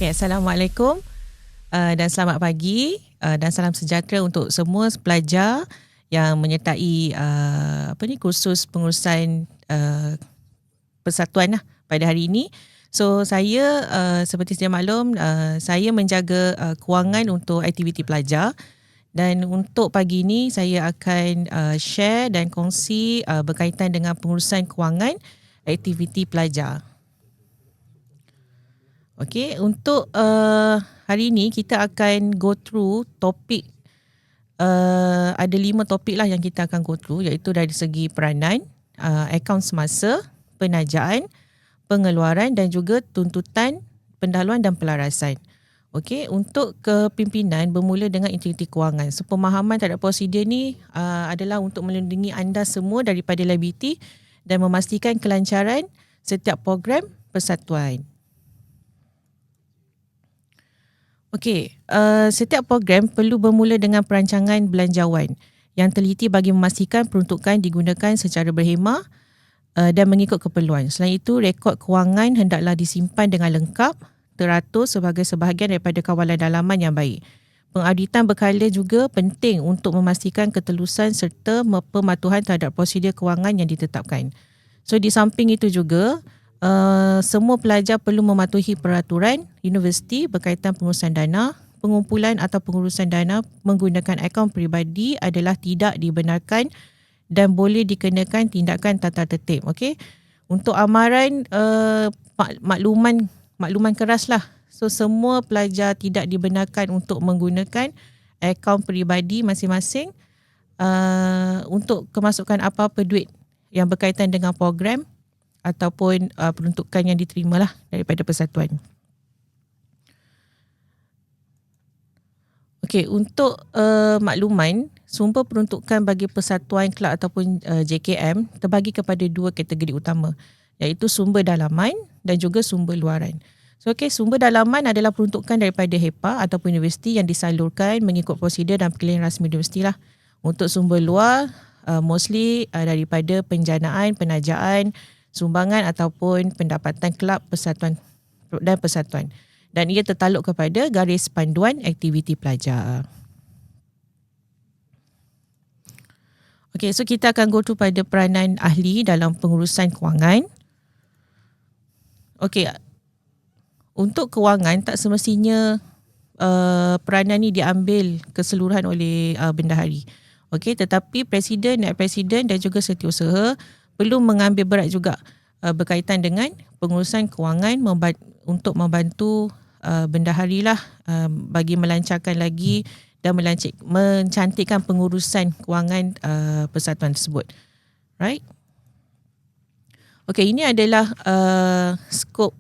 Okay, Assalamualaikum dan selamat pagi dan salam sejahtera untuk semua pelajar yang menyertai kursus pengurusan persatuan pada hari ini. So saya seperti sedia maklum, saya menjaga kewangan untuk aktiviti pelajar, dan untuk pagi ini saya akan share dan kongsi berkaitan dengan pengurusan kewangan aktiviti pelajar. Okey, untuk hari ini kita akan go through topik, ada 5 topik lah yang kita akan go through, iaitu dari segi peranan, akaun semasa, penajaan, pengeluaran dan juga tuntutan, pendahuluan dan pelarasan. Okey, untuk kepimpinan bermula dengan integriti kewangan. So pemahaman terhadap prosedur ni adalah untuk melindungi anda semua daripada liability dan memastikan kelancaran setiap program persatuan. Okey, setiap program perlu bermula dengan perancangan belanjawan yang teliti bagi memastikan peruntukan digunakan secara berhemah dan mengikut keperluan. Selain itu, rekod kewangan hendaklah disimpan dengan lengkap, teratur sebagai sebahagian daripada kawalan dalaman yang baik. Pengauditan berkala juga penting untuk memastikan ketelusan serta pematuhan terhadap prosedur kewangan yang ditetapkan. So di samping itu juga, semua pelajar perlu mematuhi peraturan universiti berkaitan pengurusan dana. Pengumpulan atau pengurusan dana menggunakan akaun peribadi adalah tidak dibenarkan dan boleh dikenakan tindakan tata tertib. Okey. Untuk amaran makluman keras lah. So semua pelajar tidak dibenarkan untuk menggunakan akaun peribadi masing-masing untuk kemasukan apa-apa duit yang berkaitan dengan program ataupun peruntukan yang diterimalah daripada persatuan. Okey, untuk makluman, sumber peruntukan bagi persatuan, kelab ataupun JKM terbagi kepada 2 kategori utama, iaitu sumber dalaman dan juga sumber luaran. So sumber dalaman adalah peruntukan daripada HEPA ataupun universiti yang disalurkan mengikut prosedur dan pilihan rasmi universiti lah. Untuk sumber luar, mostly daripada penjanaan, penajaan, sumbangan ataupun pendapatan kelab persatuan dan persatuan, dan ia tertaluk kepada garis panduan aktiviti pelajar. Okey, so kita akan go through pada peranan ahli dalam pengurusan kewangan. Okey, untuk kewangan tak semestinya peranan ni diambil keseluruhan oleh bendahari. Okey, tetapi presiden, naib presiden dan juga setiausaha perlu mengambil berat juga berkaitan dengan pengurusan kewangan untuk membantu bendahari lah bagi melancarkan lagi dan mencantikkan pengurusan kewangan persatuan tersebut. Right? Okey, ini adalah skop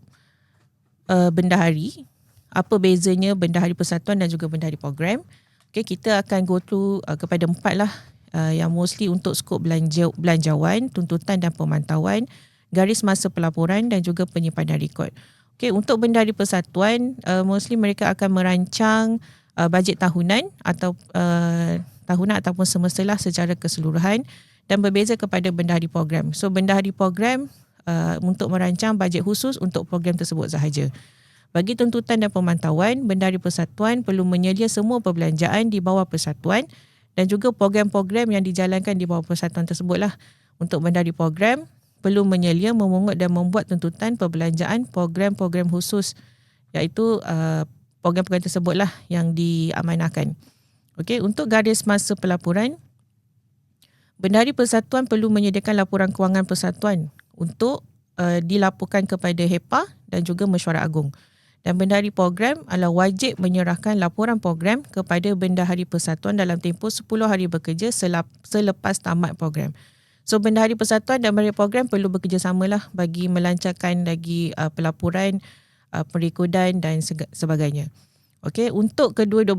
bendahari. Apa bezanya bendahari persatuan dan juga bendahari program. Okey, kita akan go through kepada 4 lah. Yang mostly untuk skop belanjawan, tuntutan dan pemantauan, garis masa pelaporan dan juga penyimpanan rekod. Okey, untuk bendahari persatuan, mostly mereka akan merancang bajet tahunan atau tahunan ataupun semestalah secara keseluruhan dan berbeza kepada bendahari program. So bendahari program untuk merancang bajet khusus untuk program tersebut sahaja. Bagi tuntutan dan pemantauan, bendahari persatuan perlu menyelia semua perbelanjaan di bawah persatuan dan juga program-program yang dijalankan di bawah persatuan tersebutlah. Untuk bendahari program, perlu menyelia, memungut dan membuat tuntutan perbelanjaan program-program khusus, iaitu program-program tersebutlah yang diamanahkan. Okey, untuk garis masa pelaporan, bendahari persatuan perlu menyediakan laporan kewangan persatuan untuk dilaporkan kepada HEPA dan juga Mesyuarat Agung. Dan bendahari program adalah wajib menyerahkan laporan program kepada bendahari persatuan dalam tempoh 10 hari bekerja selepas tamat program. So bendahari persatuan dan bendahari program perlu bekerjasamalah bagi melancarkan lagi pelaporan, perekodan dan sebagainya. Okey, untuk kedua-dua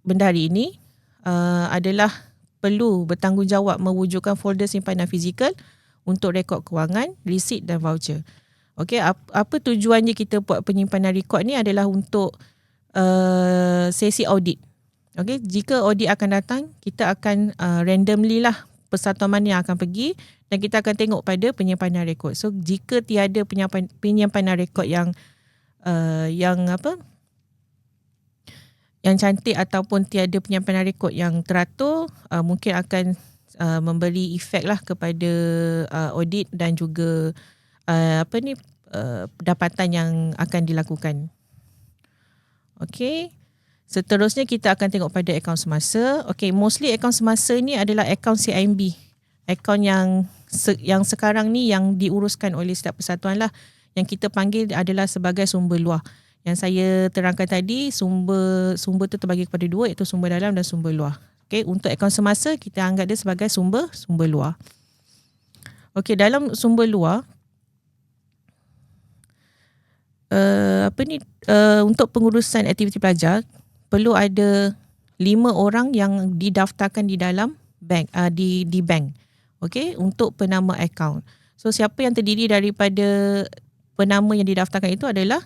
bendahari ini adalah perlu bertanggungjawab mewujudkan folder simpanan fizikal untuk rekod kewangan, resit dan voucher. Okey, apa tujuannya kita buat penyimpanan rekod ni adalah untuk sesi audit. Okey, jika audit akan datang, kita akan randomly lah persatuan mana yang akan pergi dan kita akan tengok pada penyimpanan rekod. So jika tiada penyimpanan rekod yang yang yang cantik ataupun tiada penyimpanan rekod yang teratur, mungkin akan memberi efek lah kepada audit dan juga pendapatan yang akan dilakukan. Okey. Seterusnya kita akan tengok pada akaun semasa. Okey, mostly akaun semasa ni adalah akaun CIMB. Akaun yang sekarang ni yang diuruskan oleh setiap persatuan lah. Yang kita panggil adalah sebagai sumber luar. Yang saya terangkan tadi, sumber tu terbagi kepada dua, iaitu sumber dalam dan sumber luar. Okey, untuk akaun semasa kita anggap dia sebagai sumber luar. Okey, dalam sumber luar untuk pengurusan aktiviti pelajar perlu ada 5 orang yang didaftarkan di dalam bank, di bank. Okey, untuk penama akaun. So siapa yang terdiri daripada penama yang didaftarkan itu adalah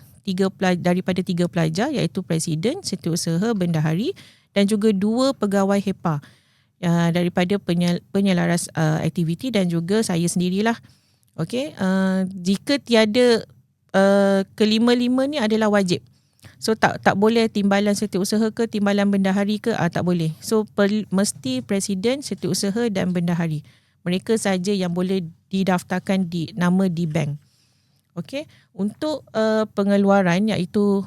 daripada 3 pelajar, iaitu presiden, setiausaha, bendahari dan juga 2 pegawai HEPA daripada penyelaras aktiviti dan juga saya sendirilah. Okey, jika tiada kelima-lima ni adalah wajib. So tak boleh timbalan setiausaha ke timbalan bendahari ke, tak boleh. So mesti presiden, setiausaha dan bendahari. Mereka saja yang boleh didaftarkan nama di bank. Okey, untuk pengeluaran iaitu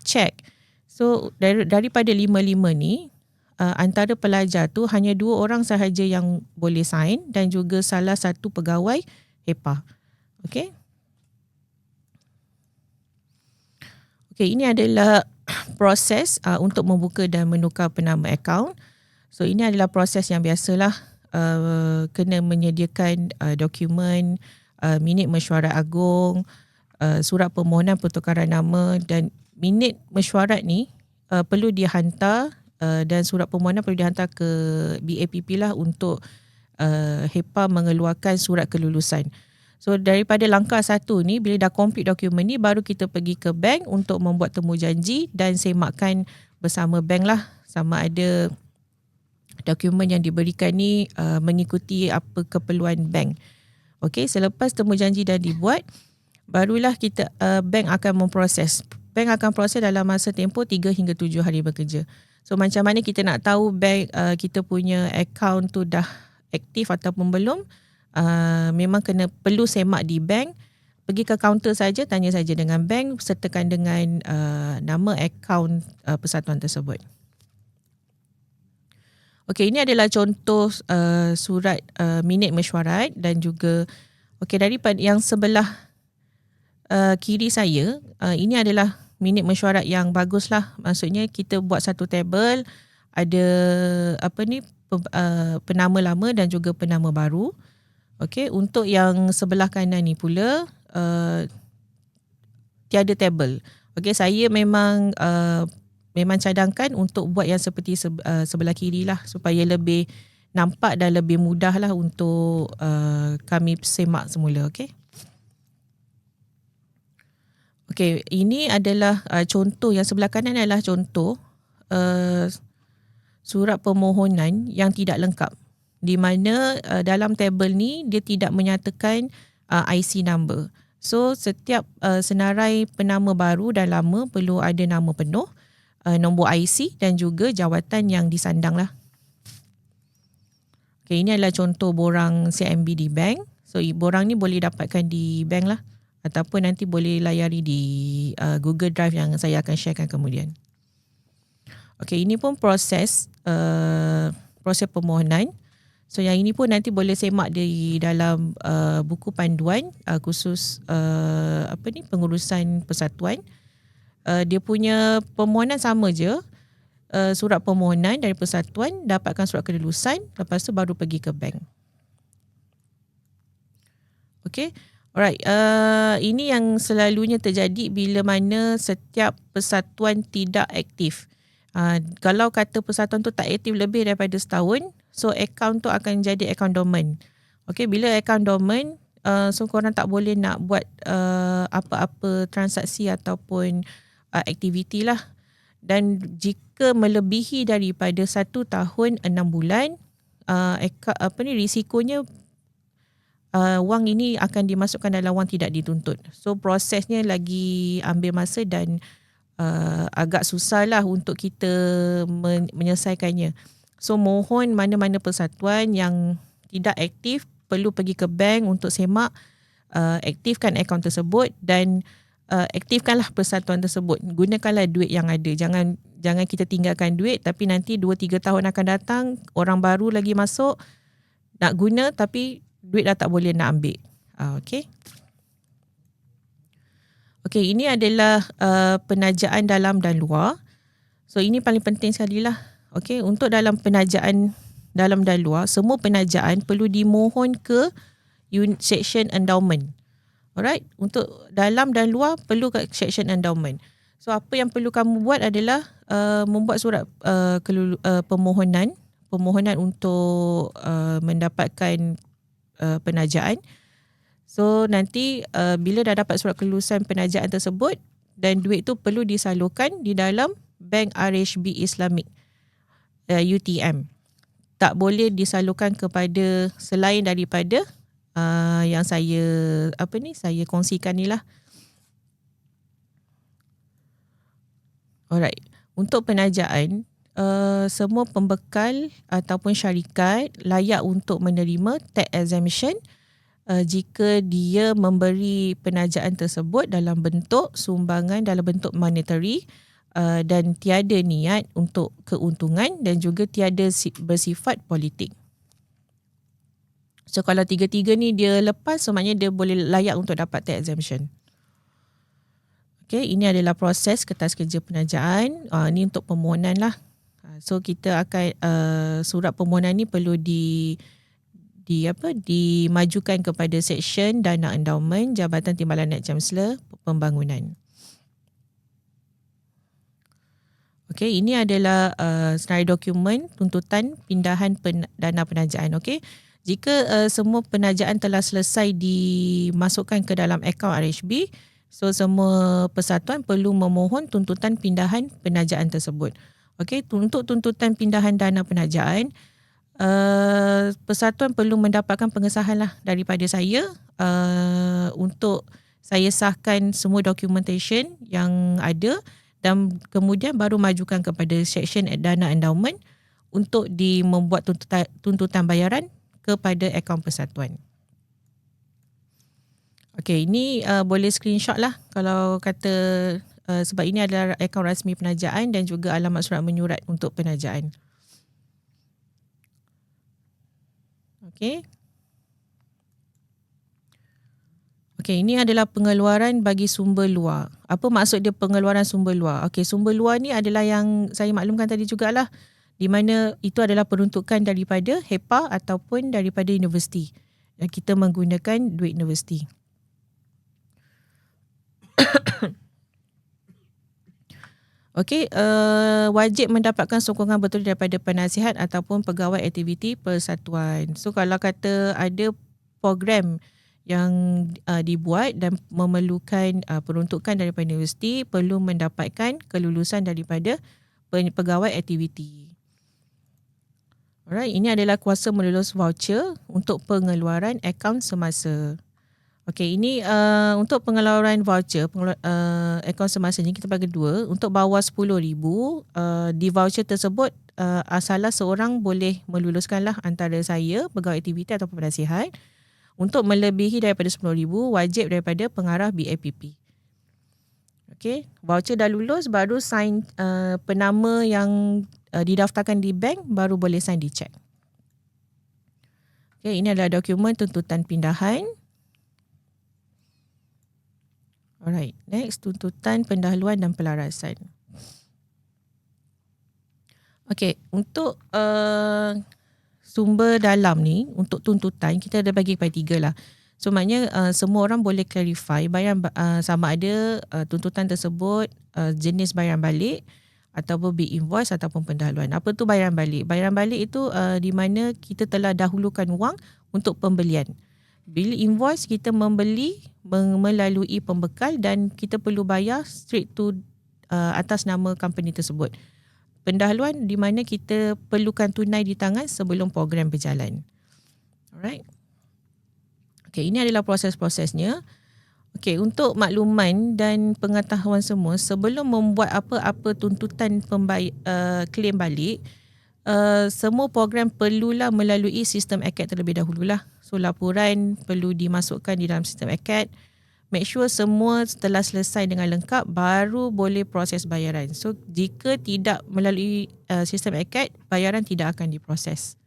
cek. So daripada 5 ni antara pelajar tu hanya 2 orang sahaja yang boleh sign dan juga salah satu pegawai HEPA. Okey. Okey, ini adalah proses untuk membuka dan menukar penama akaun. So ini adalah proses yang biasalah, kena menyediakan dokumen, minit mesyuarat agung, surat permohonan pertukaran nama, dan minit mesyuarat ni perlu dihantar dan surat permohonan perlu dihantar ke BAPP lah untuk HEPA mengeluarkan surat kelulusan. So daripada langkah 1 ni, bila dah complete dokumen ni, baru kita pergi ke bank untuk membuat temu janji dan semakkan bersama bank lah sama ada dokumen yang diberikan ni mengikuti apa keperluan bank. Okey, selepas temu janji dah dibuat, barulah kita bank akan memproses. Bank akan proses dalam masa tempoh 3 hingga 7 hari bekerja. So macam mana kita nak tahu bank kita punya akaun tu dah aktif ataupun belum? Memang perlu semak di bank. Pergi ke kaunter saja, tanya saja dengan bank, sertakan dengan nama akaun persatuan tersebut. Okey, ini adalah contoh surat minit mesyuarat dan juga daripada yang sebelah kiri saya, ini adalah minit mesyuarat yang baguslah. Maksudnya kita buat satu tabel, ada penama lama dan juga penama baru. Okey, untuk yang sebelah kanan ni pula tiada tabel. Okey, saya memang cadangkan untuk buat yang seperti sebelah kiri lah, supaya lebih nampak dan lebih mudah lah untuk kami semak semula. Okey, ini adalah contoh. Yang sebelah kanan adalah contoh surat permohonan yang tidak lengkap, di mana dalam tabel ni dia tidak menyatakan IC number. So setiap senarai penama baru dan lama perlu ada nama penuh, nombor IC dan juga jawatan yang disandang lah. Okay, ini adalah contoh borang CIMB di bank. So borang ni boleh dapatkan di bank lah, ataupun nanti boleh layari di Google Drive yang saya akan sharekan kemudian. Okay, ini pun proses permohonan. So yang ini pun nanti boleh semak di dalam buku panduan khusus pengurusan persatuan. Dia punya permohonan sama je, surat permohonan dari persatuan, dapatkan surat kelulusan, lepas tu baru pergi ke bank. Okay, alright. Ini yang selalunya terjadi bila mana setiap persatuan tidak aktif. Kalau kata persatuan tu tak aktif lebih daripada setahun, so akaun tu akan jadi akaun dormant. Okay, bila akaun dormant, so korang tak boleh nak buat apa-apa transaksi ataupun aktiviti lah. Dan jika melebihi daripada 1 tahun 6 bulan, risikonya wang ini akan dimasukkan dalam wang tidak dituntut. So prosesnya lagi ambil masa dan agak susah lah untuk kita menyelesaikannya. So mohon mana-mana persatuan yang tidak aktif perlu pergi ke bank untuk semak, aktifkan akaun tersebut dan aktifkanlah persatuan tersebut. Gunakanlah duit yang ada. Jangan kita tinggalkan duit tapi nanti 2-3 tahun akan datang orang baru lagi masuk nak guna tapi duit dah tak boleh nak ambil. Okay. Okey, ini adalah penajaan dalam dan luar. So ini paling penting sekali lah. Okey, untuk dalam penajaan dalam dan luar, semua penajaan perlu dimohon ke section endowment. Alright, untuk dalam dan luar perlu ke section endowment. So apa yang perlu kamu buat adalah membuat surat permohonan untuk mendapatkan penajaan. So nanti bila dah dapat surat kelulusan penajaan tersebut dan duit tu perlu disalurkan di dalam Bank RHB Islamic UTM. Tak boleh disalurkan kepada selain daripada yang saya kongsikan ni lah. Alright. Untuk penajaan, semua pembekal ataupun syarikat layak untuk menerima tax exemption jika dia memberi penajaan tersebut dalam bentuk sumbangan dalam bentuk monetary dan tiada niat untuk keuntungan dan juga tiada bersifat politik. So kalau tiga-tiga ni dia lepas, so maknanya dia boleh layak untuk dapat tax exemption. Okay, ini adalah proses kertas kerja penajaan. Ini untuk permohonan lah. So kita akan surat permohonan ni perlu dimajukan kepada Seksyen Dana Endowment Jabatan Timbalan Net Chancellor Pembangunan. Okey, ini adalah senarai dokumen tuntutan pindahan dana penajaan. Okey, jika semua penajaan telah selesai dimasukkan ke dalam akaun RHB, so semua persatuan perlu memohon tuntutan pindahan penajaan tersebut. Okey, untuk tuntutan pindahan dana penajaan, persatuan perlu mendapatkan pengesahan lah daripada saya untuk saya sahkan semua documentation yang ada dan kemudian baru majukan kepada Seksyen Dana Endowment untuk membuat tuntutan bayaran kepada akaun persatuan. Okey, ini boleh screenshot lah kalau kata sebab ini adalah akaun rasmi penajaan dan juga alamat surat menyurat untuk penajaan. Okey. Okey, ini adalah pengeluaran bagi sumber luar. Apa maksud dia pengeluaran sumber luar? Okey, sumber luar ni adalah yang saya maklumkan tadi jugalah, di mana itu adalah peruntukan daripada HEPA ataupun daripada universiti. Dan kita menggunakan duit universiti. Okey, wajib mendapatkan sokongan betul daripada penasihat ataupun pegawai aktiviti persatuan. So kalau kata ada program yang dibuat dan memerlukan peruntukan daripada universiti, perlu mendapatkan kelulusan daripada pegawai aktiviti. Alright, ini adalah kuasa melulus voucher untuk pengeluaran akaun semasa. Okey, ini untuk pengeluaran voucher, akaun semasa ni kita bagi dua. Untuk bawah 10,000, di voucher tersebut salah seorang boleh meluluskan lah antara saya, pegawai aktiviti ataupun penasihat. Untuk melebihi daripada 10,000, wajib daripada pengarah BAPP. Okey, voucher dah lulus, baru sign penama yang didaftarkan di bank, baru boleh sign di cek. Okey, ini adalah dokumen tuntutan pindahan. Alright, next tuntutan pendahuluan dan pelarasan. Okey, untuk sumber dalam ni, untuk tuntutan kita ada bagi kepada 3 lah. So maknanya semua orang boleh clarify bayaran sama ada tuntutan tersebut jenis bayaran balik ataupun big invoice ataupun pendahuluan. Apa tu bayaran balik? Bayaran balik itu di mana kita telah dahulukan wang untuk pembelian. Bila invoice kita membeli melalui pembekal dan kita perlu bayar straight to atas nama company tersebut. Pendahuluan di mana kita perlukan tunai di tangan sebelum program berjalan. Alright. Okey, ini adalah proses-prosesnya. Okey, untuk makluman dan pengetahuan semua, sebelum membuat apa-apa tuntutan claim balik, semua program perlulah melalui sistem ACAT terlebih dahululah. So laporan perlu dimasukkan di dalam sistem ACAT. Make sure semua setelah selesai dengan lengkap baru boleh proses bayaran. So jika tidak melalui sistem ACAT, bayaran tidak akan diproses.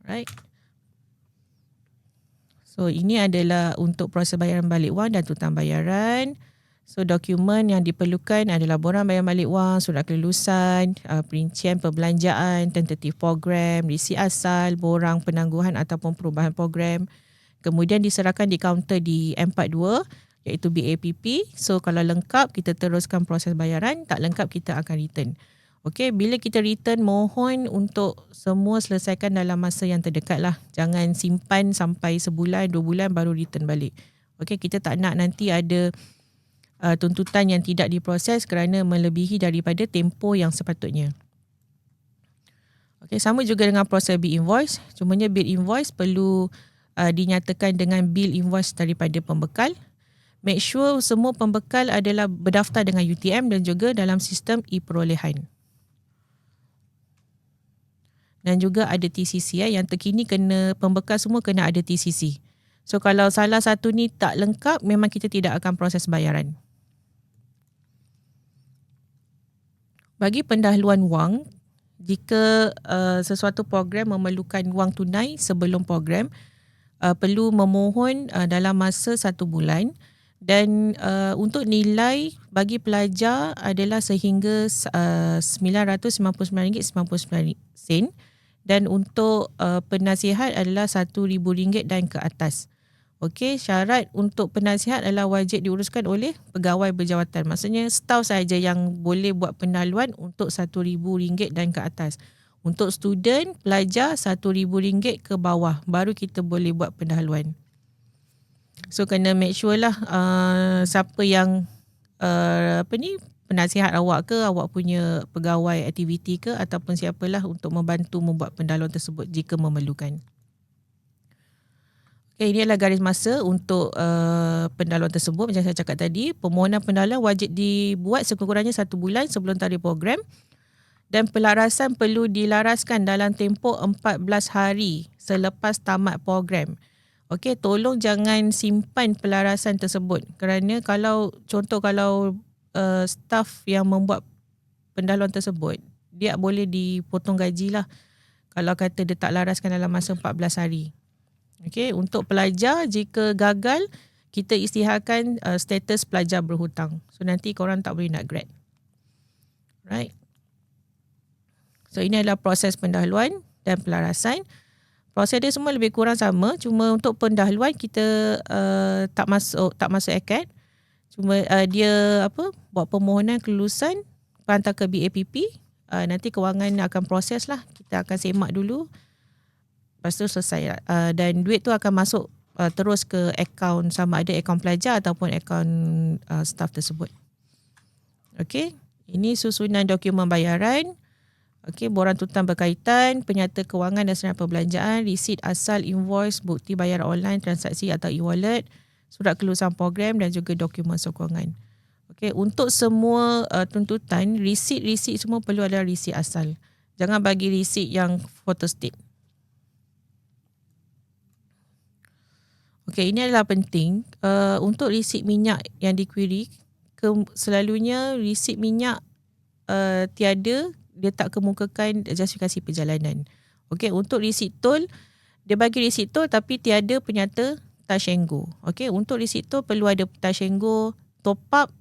Right? So ini adalah untuk proses bayaran balik wang dan tuntutan bayaran. So dokumen yang diperlukan adalah borang bayaran balik wang, surat kelulusan, perincian perbelanjaan, tentative program, risi asal, borang penangguhan ataupun perubahan program. Kemudian diserahkan di kaunter di M42 iaitu BAPP. So kalau lengkap kita teruskan proses bayaran, tak lengkap kita akan return. Okey, bila kita return, mohon untuk semua selesaikan dalam masa yang terdekat lah. Jangan simpan sampai sebulan, 2 bulan baru return balik. Okey, kita tak nak nanti ada tuntutan yang tidak diproses kerana melebihi daripada tempoh yang sepatutnya. Okey, sama juga dengan proses bill invoice. Cumanya bill invoice perlu dinyatakan dengan bill invoice daripada pembekal. Make sure semua pembekal adalah berdaftar dengan UTM dan juga dalam sistem e-perolehan. Dan juga ada TCC yang terkini pembekal semua kena ada TCC. So kalau salah satu ni tak lengkap, memang kita tidak akan proses bayaran. Bagi pendahuluan wang, jika sesuatu program memerlukan wang tunai sebelum program, perlu memohon dalam masa 1 bulan dan untuk nilai bagi pelajar adalah sehingga RM999.99 dan untuk penasihat adalah RM1,000 dan ke atas. Okey, syarat untuk penasihat adalah wajib diuruskan oleh pegawai berjawatan. Maksudnya staff sahaja yang boleh buat pendahuluan untuk RM1,000 dan ke atas. Untuk student, pelajar RM1,000 ke bawah baru kita boleh buat pendahuluan. So kena make sure lah siapa yang penasihat awak ke, awak punya pegawai aktiviti ke ataupun siapalah untuk membantu membuat pendahuluan tersebut jika memerlukan. Okay, ini adalah garis masa untuk pendahuluan tersebut. Macam saya cakap tadi, permohonan pendahuluan wajib dibuat sekurang-kurangnya 1 bulan sebelum tarikh program. Dan pelarasan perlu dilaraskan dalam tempoh 14 hari selepas tamat program. Okey, tolong jangan simpan pelarasan tersebut kerana kalau staff yang membuat pendahuluan tersebut, dia boleh dipotong gaji lah kalau kata dia tak laraskan dalam masa 14 hari. Okey, untuk pelajar jika gagal, kita isytiharkan status pelajar berhutang. So nanti korang tak boleh nak grad. Right? So ini adalah proses pendahuluan dan pelarasan. Proses dia semua lebih kurang sama, cuma untuk pendahuluan kita tak masuk ACAT. Cuma dia buat permohonan kelulusan, hantar ke BAPP. Nanti kewangan akan proses lah. Kita akan semak dulu. Lepas tu selesai. Dan duit tu akan masuk terus ke akaun, sama ada akaun pelajar ataupun akaun staff tersebut. Okey, ini susunan dokumen bayaran. Okey, borang tuntutan berkaitan, penyata kewangan dan senarai perbelanjaan, resit asal, invoice, bukti bayar online, transaksi atau e-wallet, surat kelulusan program dan juga dokumen sokongan. Okey, untuk semua tuntutan, resit semua perlu ada resit asal. Jangan bagi resit yang photostat. Okey, ini adalah penting. Untuk resit minyak yang di-query, selalunya resit minyak tiada, dia tak kemukakan justifikasi perjalanan. Okey, untuk resit tol, dia bagi resit tol tapi tiada penyata touch and go. Okey, untuk resit tol perlu ada touch and go, top up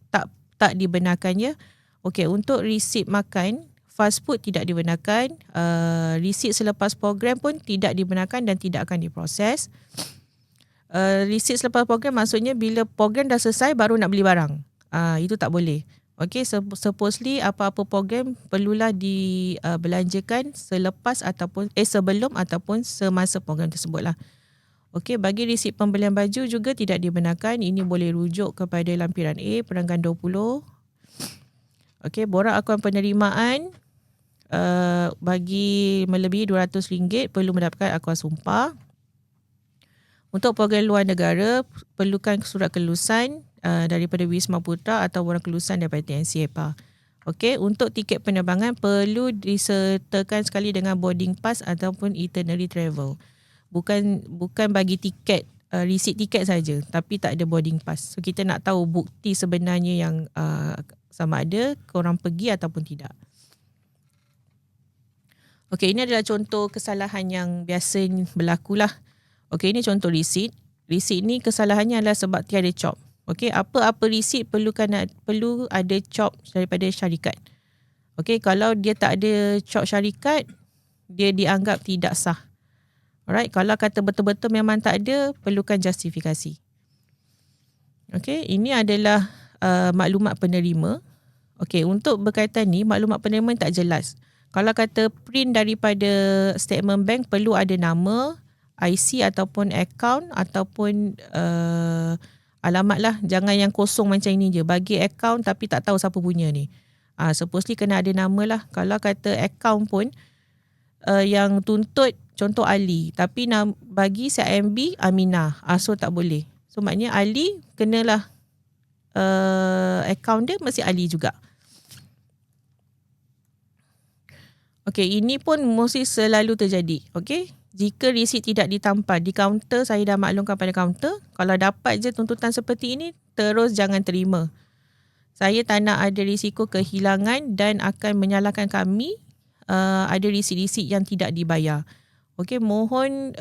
tak dibenarkan ya. Okey, untuk resit makan, fast food tidak dibenarkan, resit selepas program pun tidak dibenarkan dan tidak akan diproses. Resit selepas program maksudnya bila program dah selesai baru nak beli barang. Itu tak boleh. Okey, supposedly apa-apa program perlulah dibelanjakan selepas ataupun sebelum ataupun semasa program tersebut lah. Okey, bagi resit pembelian baju juga tidak dibenarkan. Ini boleh rujuk kepada lampiran A, perenggan 20. Okey, borang akaun penerimaan bagi melebihi RM200 perlu mendapatkan akaun sumpah. Untuk program luar negara, perlukan surat kelulusan daripada Wisma Putra atau borang kelulusan daripada TNC EPA. Okey, untuk tiket penerbangan perlu disertakan sekali dengan boarding pass ataupun itinerary travel. Bukan bagi tiket, receipt tiket saja, tapi tak ada boarding pass. So kita nak tahu bukti sebenarnya yang sama ada korang pergi ataupun tidak. Okey, ini adalah contoh kesalahan yang biasa berlaku lah. Okey, ini contoh receipt. Receipt ni kesalahannya adalah sebab tiada COP. Okey, apa-apa receipt perlu ada COP daripada syarikat. Okey, kalau dia tak ada COP syarikat, dia dianggap tidak sah. Alright, kalau kata betul-betul memang tak ada, perlukan justifikasi. Okey, ini adalah maklumat penerima. Okey, untuk berkaitan ni, maklumat penerima tak jelas. Kalau kata print daripada statement bank, perlu ada nama, IC ataupun account ataupun alamat lah. Jangan yang kosong macam ini je. Bagi account tapi tak tahu siapa punya ni. Supposedly kena ada nama lah. Kalau kata account pun yang tuntut contoh Ali. Tapi bagi CIMB Aminah. So tak boleh. So maknanya Ali kenalah account dia mesti Ali juga. Okey, ini pun mesti selalu terjadi. Okey. Jika receipt tidak ditampal di kaunter, saya dah maklumkan pada kaunter, kalau dapat je tuntutan seperti ini, terus jangan terima. Saya tak nak ada risiko kehilangan dan akan menyalahkan kami ada receipt-receipt yang tidak dibayar. Okey, mohon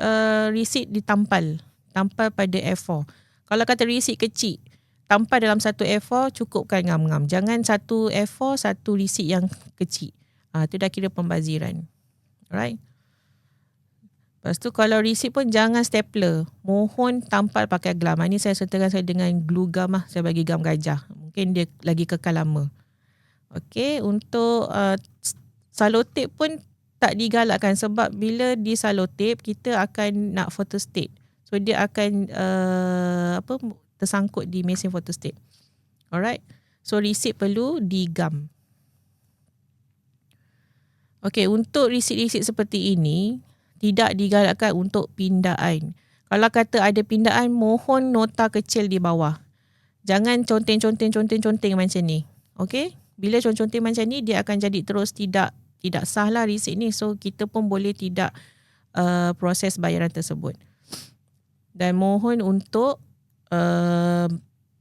receipt ditampal pada A4. Kalau kata receipt kecil, tampal dalam satu A4, cukupkan ngam-ngam. Jangan satu A4, satu receipt yang kecil. Itu dah kira pembaziran. Alright. Lepas tu kalau receipt pun jangan stapler. Mohon tampal pakai gam. Ini saya sertakan saya dengan glue gum lah. Saya bagi gam gajah. Mungkin dia lagi kekal lama. Okey, untuk salotip pun tak digalakkan sebab bila di salotip kita akan nak photostat. So dia akan tersangkut di mesin photostat. Alright. So receipt perlu digam. Okey, untuk receipt-receipt seperti ini tidak digalakkan untuk pindaan. Kalau kata ada pindaan, mohon nota kecil di bawah. Jangan conteng-conteng macam ni. Okey? Bila conteng macam ni, dia akan jadi terus tidak sah lah receipt ni. So, kita pun boleh tidak proses bayaran tersebut. Dan mohon untuk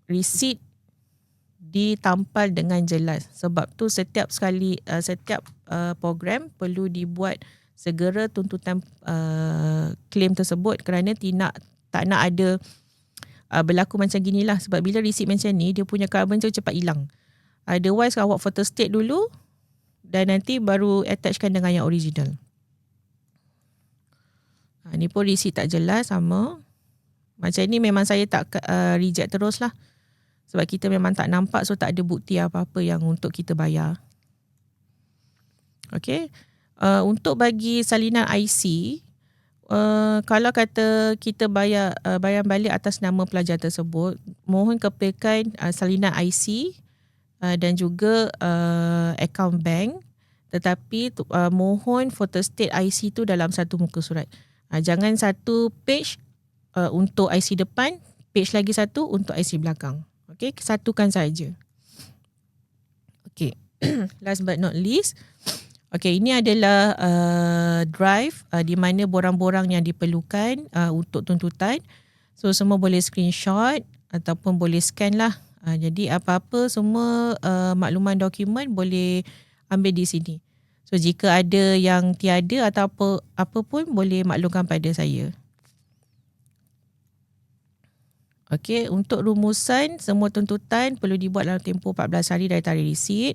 receipt ditampal dengan jelas. Sebab tu setiap program perlu dibuat segera tuntutan claim tersebut kerana tak nak ada berlaku macam ginilah. Sebab bila receipt macam ni, dia punya carbon tu cepat hilang. Otherwise, awak photostat dulu dan nanti baru attachkan dengan yang original. Ni pun receipt tak jelas sama. Macam ni memang saya tak reject terus lah. Sebab kita memang tak nampak, so tak ada bukti apa-apa yang untuk kita bayar. Okay. Untuk bagi salinan IC, kalau kata kita bayar balik atas nama pelajar tersebut, mohon kepilkan salinan IC dan juga akaun bank, tetapi mohon photostat IC tu dalam satu muka surat. Jangan satu page untuk IC depan, page lagi satu untuk IC belakang. Okey, satukan saja. Okey. Last but not least, okey, ini adalah drive di mana borang-borang yang diperlukan untuk tuntutan. So semua boleh screenshot ataupun boleh scan lah. Jadi apa-apa semua makluman dokumen boleh ambil di sini. So jika ada yang tiada atau apa pun boleh maklumkan pada saya. Okey, untuk rumusan semua tuntutan perlu dibuat dalam tempoh 14 hari dari tarikh receipt.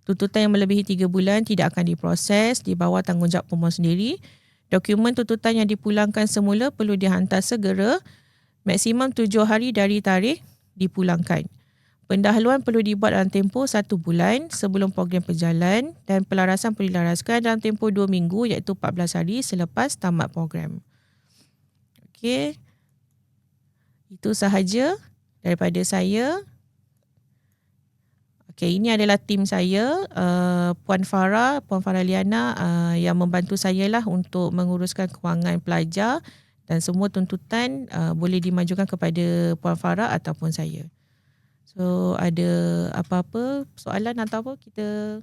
Tuntutan yang melebihi 3 bulan tidak akan diproses di bawah tanggungjawab pemohon sendiri. Dokumen tuntutan yang dipulangkan semula perlu dihantar segera, maksimum 7 hari dari tarikh dipulangkan. Pendahuluan perlu dibuat dalam tempoh 1 bulan sebelum program berjalan dan pelarasan perlu dilaraskan dalam tempoh 2 minggu iaitu 14 hari selepas tamat program. Okey. Itu sahaja daripada saya. Okay, ini adalah tim saya, Puan Farah Liana yang membantu saya lah untuk menguruskan kewangan pelajar dan semua tuntutan boleh dimajukan kepada Puan Farah ataupun saya. So ada apa-apa soalan atau apa kita.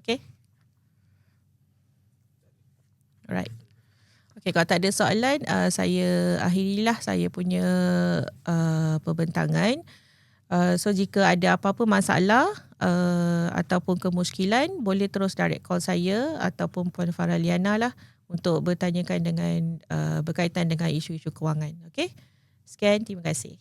Okay. Alright. Okay, kalau tak ada soalan, saya akhirilah saya punya perbentangan. So jika ada apa-apa masalah ataupun kemusykilan, boleh terus direct call saya ataupun Puan Farah Liana lah untuk bertanyakan dengan berkaitan dengan isu-isu kewangan. Okay. Sekian, terima kasih.